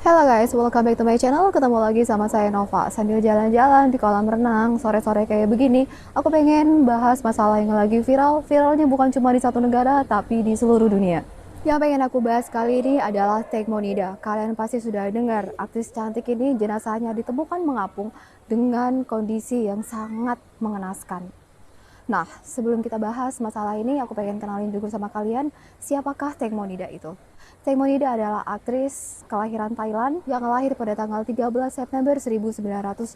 Hello guys, welcome back to my channel. Ketemu lagi sama saya Nova. Sambil jalan-jalan di kolam renang sore-sore kayak begini, aku pengen bahas masalah yang lagi viral. Viralnya bukan cuma di satu negara, tapi di seluruh dunia. Yang pengen aku bahas kali ini adalah Tekmonida. Kalian pasti sudah dengar, aktris cantik ini jenazahnya ditemukan mengapung dengan kondisi yang sangat mengenaskan. Nah, sebelum kita bahas masalah ini, aku pengen kenalin juga sama kalian, siapakah Tekmonida itu. Tekmonida adalah aktris kelahiran Thailand yang lahir pada tanggal 13 September 1984.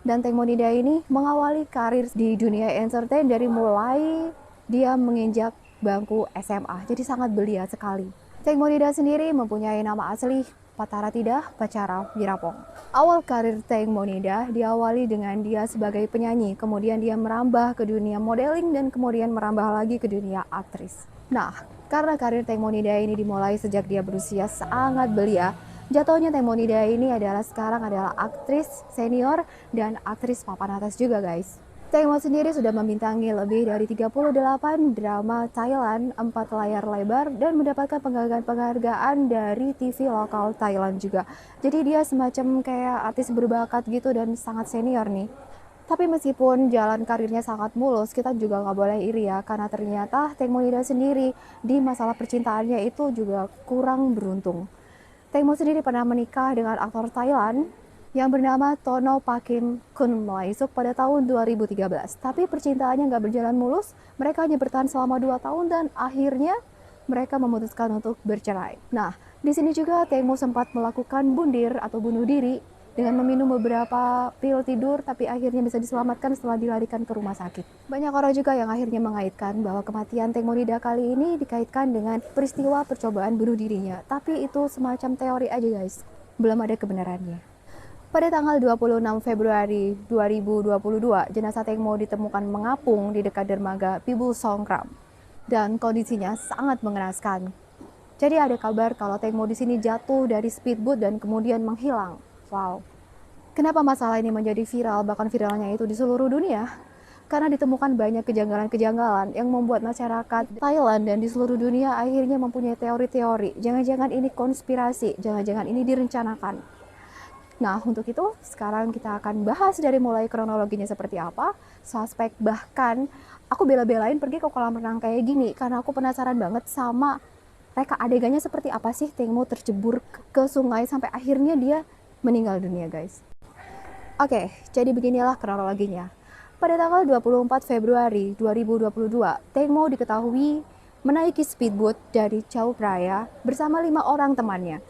Dan Tekmonida ini mengawali karir di dunia entertain dari mulai dia menginjak bangku SMA, jadi sangat belia sekali. Tekmonida sendiri mempunyai nama asli Pataratida Pacara Wirapong. Awal karir Tekmonida diawali dengan dia sebagai penyanyi, kemudian dia merambah ke dunia modeling dan kemudian merambah lagi ke dunia aktris. Nah, karena karir Tekmonida ini dimulai sejak dia berusia sangat belia, jatuhnya Tekmonida ini sekarang adalah aktris senior dan aktris papan atas juga guys. Tekmo sendiri sudah membintangi lebih dari 38 drama Thailand, 4 layar lebar, dan mendapatkan penghargaan dari TV lokal Thailand juga. Jadi dia semacam kayak artis berbakat gitu dan sangat senior nih. Tapi meskipun jalan karirnya sangat mulus, kita juga nggak boleh iri ya, karena ternyata Tekmonida sendiri di masalah percintaannya itu juga kurang beruntung. Tekmo sendiri pernah menikah dengan aktor Thailand yang bernama Tono Pakin Kunmlaisuk pada tahun 2013. Tapi percintaannya nggak berjalan mulus, mereka hanya bertahan selama 2 tahun dan akhirnya mereka memutuskan untuk bercerai. Nah, di sini juga Tekmo sempat melakukan bundir atau bunuh diri dengan meminum beberapa pil tidur, tapi akhirnya bisa diselamatkan setelah dilarikan ke rumah sakit. Banyak orang juga yang akhirnya mengaitkan bahwa kematian Tekmonida kali ini dikaitkan dengan peristiwa percobaan bunuh dirinya. Tapi itu semacam teori aja guys, belum ada kebenarannya. Pada tanggal 26 Februari 2022, jenazah Tekmo ditemukan mengapung di dekat dermaga Pibul Songkram. Dan kondisinya sangat mengenaskan. Jadi ada kabar kalau Tekmo di sini jatuh dari speedboat dan kemudian menghilang. Wow. Kenapa masalah ini menjadi viral, bahkan viralnya itu di seluruh dunia? Karena ditemukan banyak kejanggalan-kejanggalan yang membuat masyarakat Thailand dan di seluruh dunia akhirnya mempunyai teori-teori. Jangan-jangan ini konspirasi, jangan-jangan ini direncanakan. Nah, untuk itu sekarang kita akan bahas dari mulai kronologinya seperti apa, suspek, bahkan aku bela-belain pergi ke kolam renang kayak gini karena aku penasaran banget sama reka adegannya seperti apa sih Tekmo tercebur ke sungai sampai akhirnya dia meninggal dunia guys. Oke, jadi beginilah kronologinya. Pada tanggal 24 Februari 2022, Tekmo diketahui menaiki speedboat dari Chao Phraya bersama 5 orang temannya.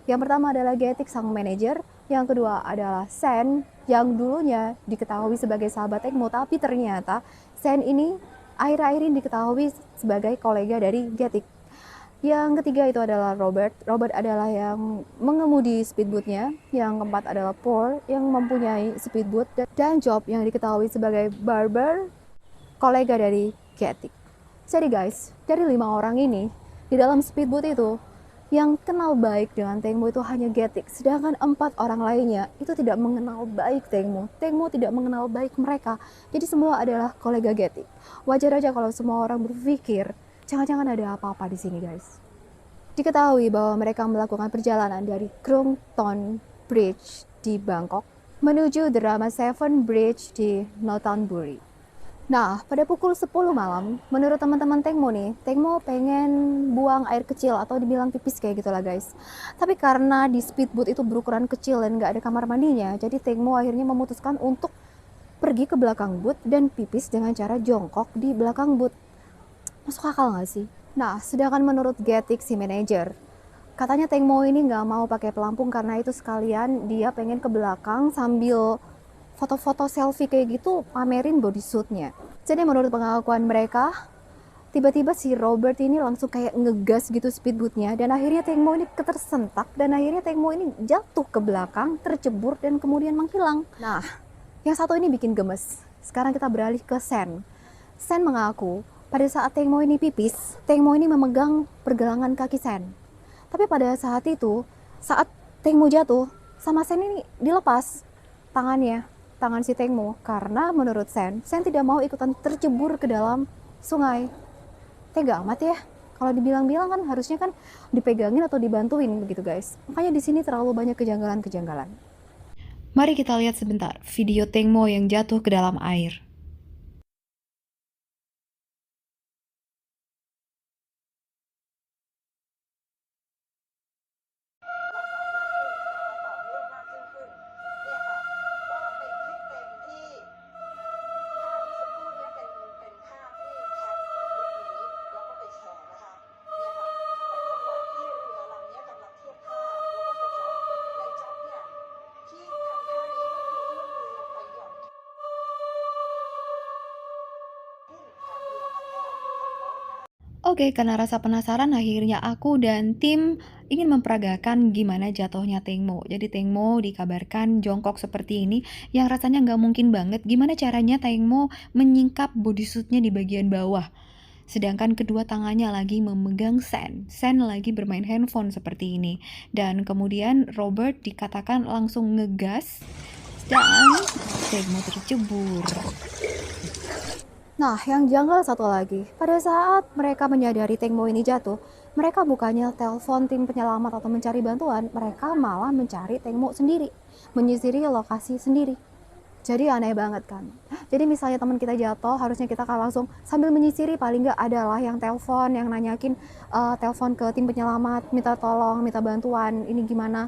Yang pertama adalah Getik sang manajer, yang kedua adalah Sen yang dulunya diketahui sebagai sahabat Tekmo, tapi ternyata Sen ini akhir-akhir ini diketahui sebagai kolega dari Getik. Yang ketiga itu adalah Robert. Robert adalah yang mengemudi speedboatnya. Yang keempat adalah Paul yang mempunyai speedboat, dan Job yang diketahui sebagai barber, kolega dari Getik. Jadi guys, dari 5 orang ini di dalam speedboat itu yang kenal baik dengan Tekmo itu hanya Getik, sedangkan 4 orang lainnya itu tidak mengenal baik Tekmo. Tekmo tidak mengenal baik mereka, jadi semua adalah kolega Getik. Wajar aja kalau semua orang berpikir jangan-jangan ada apa-apa di sini guys. Diketahui bahwa mereka melakukan perjalanan dari Krung Thon Bridge di Bangkok menuju Drama Seven Bridge di Nonthaburi. Nah, pada pukul 10 malam, menurut teman-teman Tekmo nih, Tekmo pengen buang air kecil atau dibilang pipis kayak gitulah guys. Tapi karena di speedboat itu berukuran kecil dan nggak ada kamar mandinya, jadi Tekmo akhirnya memutuskan untuk pergi ke belakang boot dan pipis dengan cara jongkok di belakang boot. Masuk akal nggak sih? Nah, sedangkan menurut Getik si manajer, katanya Tekmo ini nggak mau pakai pelampung karena itu sekalian dia pengen ke belakang sambil foto-foto selfie kayak gitu, pamerin bodysuitnya. Jadi menurut pengakuan mereka, tiba-tiba si Robert ini langsung kayak ngegas gitu speedboatnya, dan akhirnya Tekmo ini ketersentak, dan akhirnya Tekmo ini jatuh ke belakang, tercebur, dan kemudian menghilang. Nah, yang satu ini bikin gemes. Sekarang kita beralih ke Sen. Sen mengaku, pada saat Tekmo ini pipis, Tekmo ini memegang pergelangan kaki Sen. Tapi pada saat itu, saat Tekmo jatuh, sama Sen ini dilepas tangan si Tekmo, karena menurut Sen tidak mau ikutan tercebur ke dalam sungai. Tega amat ya. Kalau dibilang-bilang kan harusnya kan dipegangin atau dibantuin begitu guys. Makanya di sini terlalu banyak kejanggalan-kejanggalan. Mari kita lihat sebentar video Teng Mo yang jatuh ke dalam air. Oke, karena rasa penasaran akhirnya aku dan tim ingin memperagakan gimana jatuhnya Teng Mo. Jadi Teng Mo dikabarkan jongkok seperti ini yang rasanya nggak mungkin banget gimana caranya Teng Mo menyingkap bodysuitnya di bagian bawah. Sedangkan kedua tangannya lagi memegang Sen. Sen lagi bermain handphone seperti ini. Dan kemudian Robert dikatakan langsung ngegas dan Teng Mo tercebur. Nah, yang janggal satu lagi, pada saat mereka menyadari Teng Mo ini jatuh, mereka bukannya telepon tim penyelamat atau mencari bantuan, mereka malah mencari Teng Mo sendiri, menyisiri lokasi sendiri. Jadi aneh banget kan. Jadi misalnya teman kita jatuh, harusnya kita kan langsung sambil menyisiri, paling nggak adalah yang telepon, yang nanyakin telepon ke tim penyelamat, minta tolong, minta bantuan, ini gimana,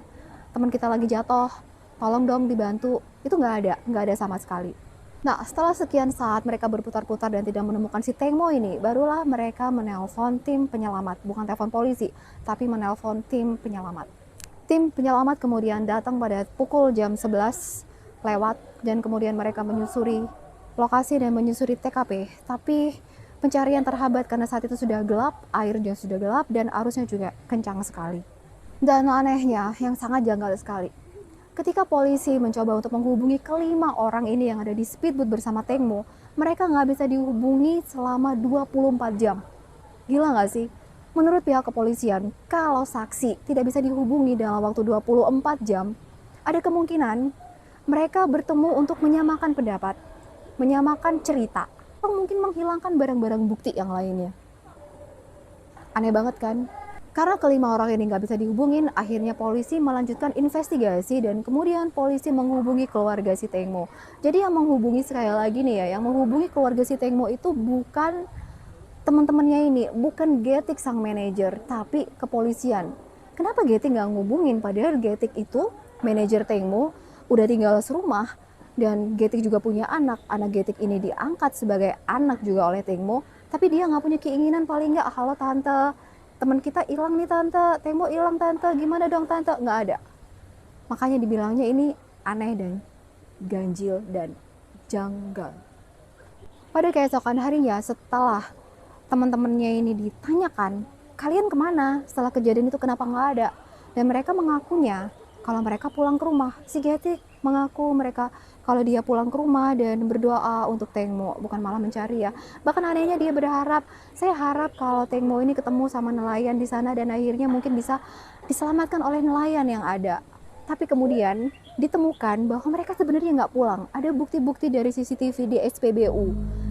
teman kita lagi jatuh, tolong dong dibantu. Itu nggak ada sama sekali. Nah, setelah sekian saat mereka berputar-putar dan tidak menemukan si Teng Mo ini, barulah mereka menelpon tim penyelamat, bukan telepon polisi, tapi menelpon tim penyelamat. Tim penyelamat kemudian datang pada pukul jam 11 lewat dan kemudian mereka menyusuri lokasi dan menyusuri TKP. Tapi pencarian terhambat karena saat itu sudah gelap, airnya sudah gelap dan arusnya juga kencang sekali. Dan anehnya, yang sangat janggal sekali, ketika polisi mencoba untuk menghubungi kelima orang ini yang ada di speedboat bersama Teng Mo, mereka nggak bisa dihubungi selama 24 jam. Gila nggak sih? Menurut pihak kepolisian, kalau saksi tidak bisa dihubungi dalam waktu 24 jam, ada kemungkinan mereka bertemu untuk menyamakan pendapat, menyamakan cerita, atau mungkin menghilangkan barang-barang bukti yang lainnya. Aneh banget kan? Karena kelima orang ini nggak bisa dihubungin, akhirnya polisi melanjutkan investigasi dan kemudian polisi menghubungi keluarga si Teng Mo. Jadi yang menghubungi sekali lagi nih ya, yang menghubungi keluarga si Teng Mo itu bukan teman-temannya ini, bukan Getik sang manajer, tapi kepolisian. Kenapa Getik nggak ngubungin? Padahal Getik itu manajer Teng Mo, udah tinggal serumah dan Getik juga punya anak. Anak Getik ini diangkat sebagai anak juga oleh Teng Mo, tapi dia nggak punya keinginan paling nggak, halo tante, teman kita hilang nih tante, Teng Mo hilang tante, gimana dong tante? Nggak ada. Makanya dibilangnya ini aneh dan ganjil dan janggal. Pada keesokan harinya setelah teman-temannya ini ditanyakan, kalian kemana setelah kejadian itu, kenapa nggak ada? Dan mereka mengakunya kalau mereka pulang ke rumah. Si Getik mengaku mereka kalau dia pulang ke rumah dan berdoa untuk Teng Mo, bukan malah mencari ya. Bahkan anehnya dia berharap, saya harap kalau Teng Mo ini ketemu sama nelayan di sana dan akhirnya mungkin bisa diselamatkan oleh nelayan yang ada. Tapi kemudian ditemukan bahwa mereka sebenarnya nggak pulang. Ada bukti-bukti dari CCTV di SPBU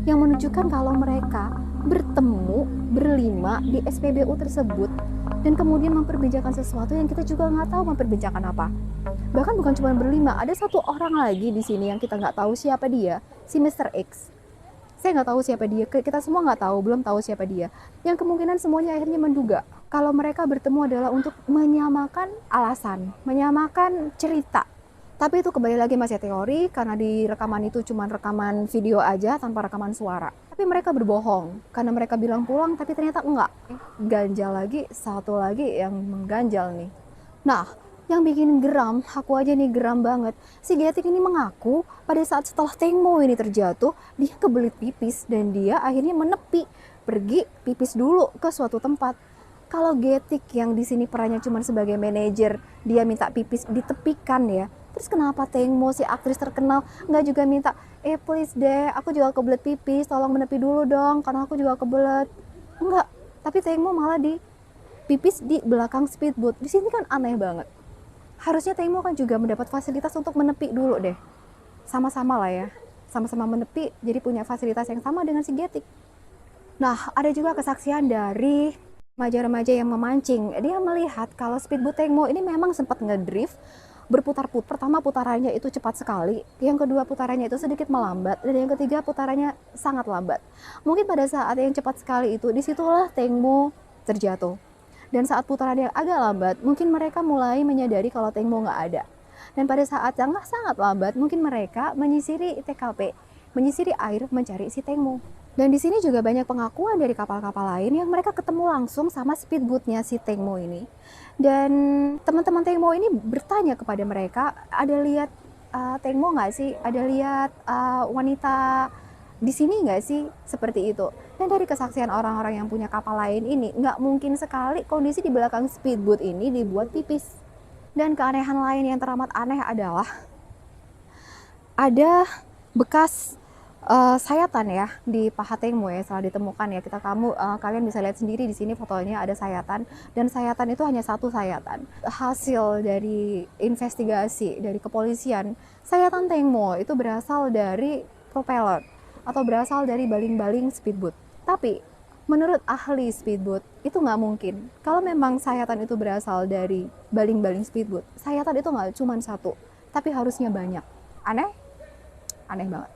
yang menunjukkan kalau mereka bertemu berlima di SPBU tersebut dan kemudian memperbincangkan sesuatu yang kita juga nggak tahu memperbincangkan apa. Bahkan bukan cuma berlima, ada satu orang lagi di sini yang kita nggak tahu siapa dia, si Mr. X. Saya nggak tahu siapa dia, kita semua nggak tahu, belum tahu siapa dia. Yang kemungkinan semuanya akhirnya menduga kalau mereka bertemu adalah untuk menyamakan alasan, menyamakan cerita. Tapi itu kembali lagi masih teori, karena di rekaman itu cuma rekaman video aja tanpa rekaman suara. Tapi mereka berbohong, karena mereka bilang pulang tapi ternyata enggak. Ganjal lagi, satu lagi yang mengganjal nih. Nah, yang bikin geram, aku aja nih geram banget. Si Getik ini mengaku pada saat setelah Teng Mo ini terjatuh, dia kebelit pipis dan dia akhirnya menepi, pergi pipis dulu ke suatu tempat. Kalau Getik yang di sini perannya cuma sebagai manajer, dia minta pipis ditepikan ya. Terus kenapa Teng Mo, si aktris terkenal, nggak juga minta, please deh, aku juga kebelet pipis, tolong menepi dulu dong, karena aku juga kebelet. Enggak, tapi Teng Mo malah di pipis di belakang speedboat. Di sini kan aneh banget. Harusnya Teng Mo kan juga mendapat fasilitas untuk menepi dulu deh. Sama-sama lah ya. Sama-sama menepi, jadi punya fasilitas yang sama dengan si Getik. Nah, ada juga kesaksian dari remaja-remaja yang memancing. Dia melihat kalau speedboat Tengmo ini memang sempat ngedrift, berputar-putar. Pertama putarannya itu cepat sekali, yang kedua putarannya itu sedikit melambat, dan yang ketiga putarannya sangat lambat. Mungkin pada saat yang cepat sekali itu, disitulah Tengmo terjatuh. Dan saat putaran yang agak lambat, mungkin mereka mulai menyadari kalau Tengmo nggak ada. Dan pada saat yang sangat lambat, mungkin mereka menyisiri TKP, menyisiri air mencari si Tengmo. Dan di sini juga banyak pengakuan dari kapal-kapal lain yang mereka ketemu langsung sama speedboatnya si Tengmo ini. Dan teman-teman Tengmo ini bertanya kepada mereka, ada lihat Tengmo nggak sih? Ada lihat wanita di sini nggak sih? Seperti itu. Dan dari kesaksian orang-orang yang punya kapal lain ini, nggak mungkin sekali kondisi di belakang speedboat ini dibuat pipis. Dan keanehan lain yang teramat aneh adalah ada bekas sayatan ya di paha Tengmo ya, setelah ditemukan ya. Kalian bisa lihat sendiri di sini fotonya ada sayatan, dan sayatan itu hanya satu sayatan. Hasil dari investigasi dari kepolisian, sayatan Tengmo itu berasal dari propeller atau berasal dari baling-baling speedboat. Tapi menurut ahli speedboat itu nggak mungkin. Kalau memang sayatan itu berasal dari baling-baling speedboat, sayatan itu nggak cuma satu, tapi harusnya banyak. Aneh? Aneh banget.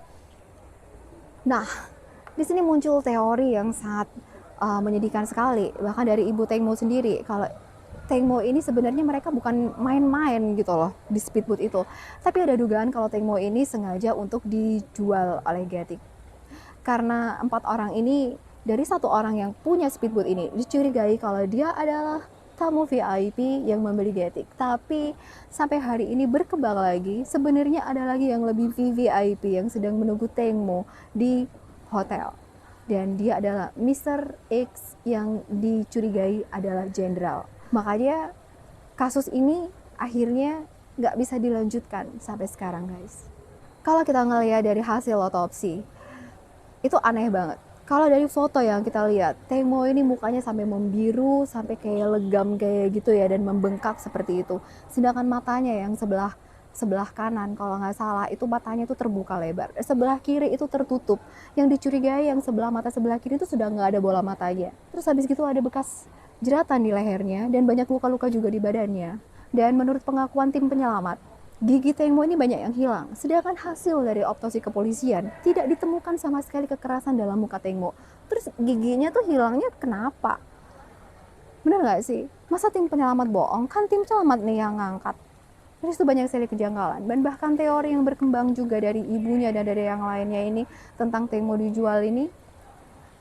Nah, di sini muncul teori yang sangat menyedihkan sekali, bahkan dari ibu Tengmo sendiri, kalau Tengmo ini sebenarnya mereka bukan main-main gitu loh di speedboat itu, tapi ada dugaan kalau Tengmo ini sengaja untuk dijual oleh Getik. Karena 4 orang ini, dari 1 orang yang punya speedboat ini dicurigai kalau dia adalah tamu VIP yang membeli Getik. Tapi sampai hari ini berkembang lagi, sebenarnya ada lagi yang lebih VVIP yang sedang menunggu Tengmo di hotel. Dan dia adalah Mr. X yang dicurigai adalah jenderal. Makanya kasus ini akhirnya nggak bisa dilanjutkan sampai sekarang, guys. Kalau kita ngelihat dari hasil otopsi, itu aneh banget. Kalau dari foto yang kita lihat, Tengmo ini mukanya sampai membiru, sampai kayak legam kayak gitu ya, dan membengkak seperti itu. Sedangkan matanya yang sebelah kanan, kalau nggak salah, itu matanya itu terbuka lebar. Sebelah kiri itu tertutup. Yang dicurigai yang mata sebelah kiri itu sudah nggak ada bola matanya. Terus habis gitu ada bekas jeratan di lehernya, dan banyak luka-luka juga di badannya. Dan menurut pengakuan tim penyelamat, gigi Tengmo ini banyak yang hilang, sedangkan hasil dari otopsi kepolisian tidak ditemukan sama sekali kekerasan dalam muka Tengmo. Terus giginya tuh hilangnya kenapa? Bener nggak sih? Masa tim penyelamat bohong? Kan tim penyelamat nih yang ngangkat. Terus itu banyak sekali kejanggalan, dan bahkan teori yang berkembang juga dari ibunya dan dari yang lainnya ini tentang Tengmo dijual ini,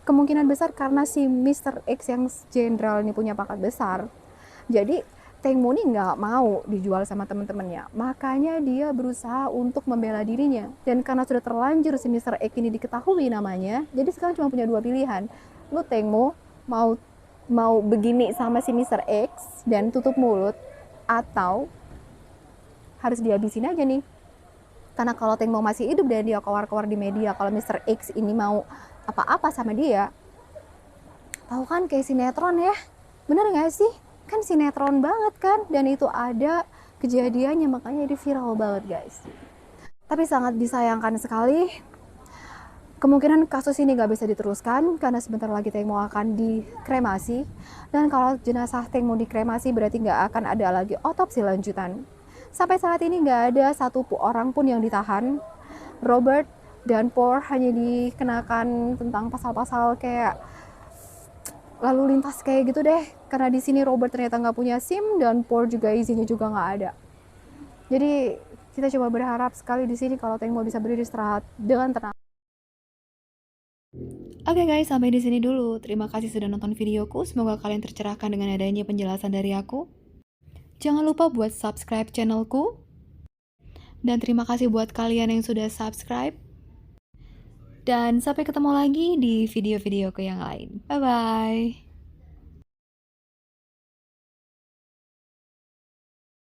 kemungkinan besar karena si Mr. X yang jenderal ini punya pangkat besar. Jadi Tengmo ini nggak mau dijual sama teman-temannya, makanya dia berusaha untuk membela dirinya. Dan karena sudah terlanjur si Mr. X ini diketahui namanya, jadi sekarang cuma punya 2 pilihan. Lu Tengmo mau begini sama si Mr. X dan tutup mulut, atau harus dihabisin aja nih. Karena kalau Tengmo masih hidup dan dia keluar-keluar di media kalau Mr. X ini mau apa-apa sama dia, tahu kan kayak sinetron ya, bener nggak sih? Kan sinetron banget kan, dan itu ada kejadiannya, makanya jadi viral banget, guys. Tapi sangat disayangkan sekali, kemungkinan kasus ini nggak bisa diteruskan karena sebentar lagi Tengmo akan dikremasi, dan kalau jenazah Tengmo dikremasi berarti nggak akan ada lagi otopsi lanjutan. Sampai saat ini nggak ada satu orang pun yang ditahan. Robert dan Paul hanya dikenakan tentang pasal-pasal kayak lalu lintas kayak gitu deh, karena di sini Robert ternyata nggak punya SIM dan Paul juga izinnya juga nggak ada. Jadi kita coba berharap sekali di sini kalau Tengmo bisa beristirahat dengan tenang. Oke guys, sampai di sini dulu. Terima kasih sudah nonton videoku. Semoga kalian tercerahkan dengan adanya penjelasan dari aku. Jangan lupa buat subscribe channelku. Dan terima kasih buat kalian yang sudah subscribe. Dan sampai ketemu lagi di video-videoku yang lain. Bye-bye.